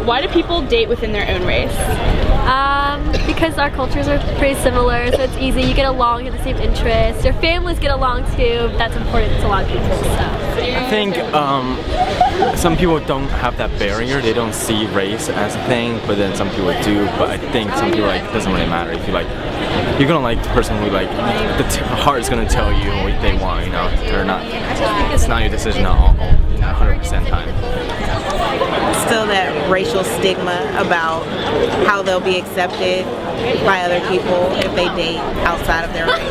why do people date within their own race? Because our cultures are pretty similar, so it's easy. You get along, you have the same interests. Your families get along too. That's important to a lot of people. So. I think some people don't have that barrier. They don't see race as a thing, but then some people do. But I think some people like it doesn't really matter. If you like, you're gonna like the person who like the heart is gonna tell you what they want. You know, they're not. It's not your decision all 100% time. Still that racial stigma about how they'll be accepted by other people if they date outside of their race.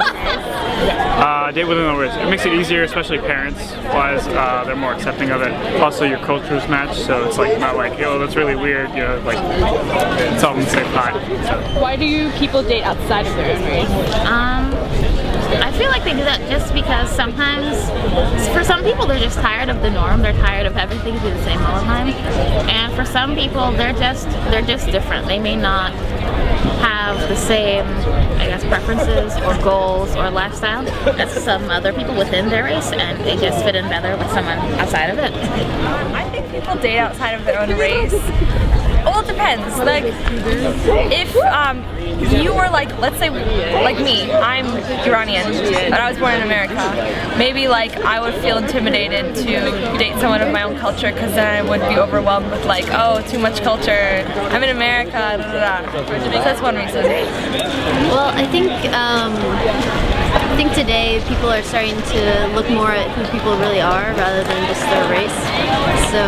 Date within the race. It makes it easier, especially parents-wise. They're more accepting of it. Also, your cultures match, so it's like not like, oh, that's really weird. You know, like it's all in the same pot. So. Why do people date outside of their own race? I feel like they do that just because sometimes, for some people, they're just tired of the norm. They're tired of everything being the same all the time. And for some people, they're just different. They may not have the same, I guess, preferences or goals or lifestyle as some other people within their race, and they just fit in better with someone outside of it. I think people date outside of their own race. Well, it depends. Like, if you were like, let's say, like me, I'm Iranian, and I was born in America. Maybe like I would feel intimidated to date someone of my own culture because then I would be overwhelmed with like, oh, too much culture. I'm in America. Da, da, da. So that's one reason. Well, I think today people are starting to look more at who people really are rather than just their race. So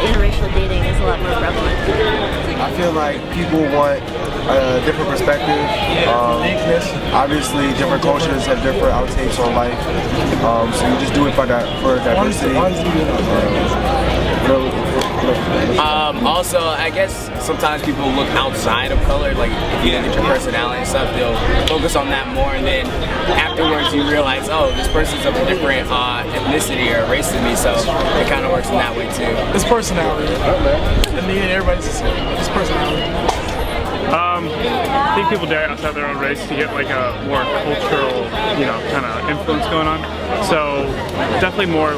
interracial dating is a lot more prevalent. I feel like people want a different perspective. Obviously, different cultures have different outtakes on life. So you just do it for diversity. Also, I guess sometimes people look outside of color, like if you look at your personality and stuff, they'll focus on that more, and then afterwards you realize, oh, this person's of a different ethnicity or race than me, so it kind of works in that way too. It's personality. In the end, everybody's the same. It's personality. I think people date outside their own race to get like a more cultural, you know, kind of influence going on. So definitely more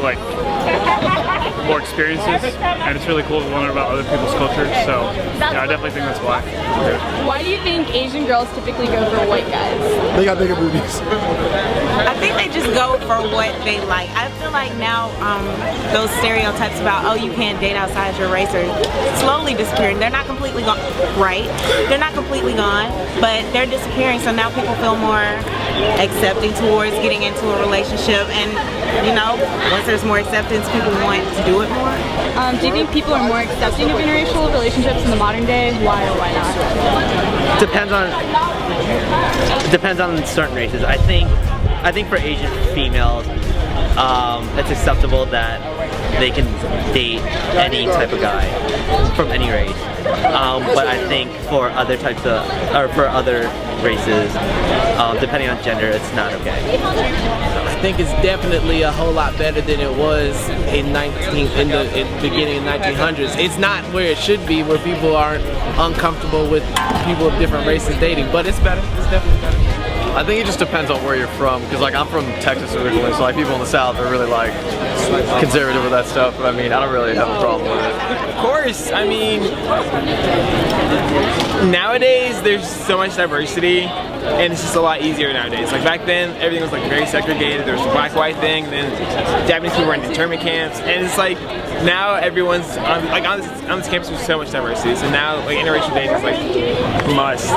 experiences, and it's really cool to learn about other people's cultures. So yeah, I definitely think that's why. Why do you think Asian girls typically go for white guys? They got bigger booties. I think they just go for what they like. I feel like now those stereotypes about, oh, you can't date outside your race are slowly disappearing. They're not completely gone, right? They're not completely gone, but they're disappearing, so now people feel more accepting towards getting into a relationship, and you know, once there's more acceptance, people want to do it more. Do you think people are more accepting of interracial relationships in the modern day? Why or why not? Depends on certain races. I think for Asian females, it's acceptable that they can date any type of guy from any race. But I think for other types of, or for other races, depending on gender, it's not okay. I think it's definitely a whole lot better than it was in the beginning of 1900s. It's not where it should be, where people aren't uncomfortable with people of different races dating, but it's better. It's definitely better. I think it just depends on where you're from, because like I'm from Texas originally, so like people in the South are really like conservative with that stuff, but I mean I don't really have a problem with it. Of course, I mean, nowadays there's so much diversity, and it's just a lot easier nowadays. Like back then, everything was like very segregated. There was the black-white thing, then Japanese people were in internment camps, and it's like now everyone's on this campus with so much diversity. So now like interracial dating is like must.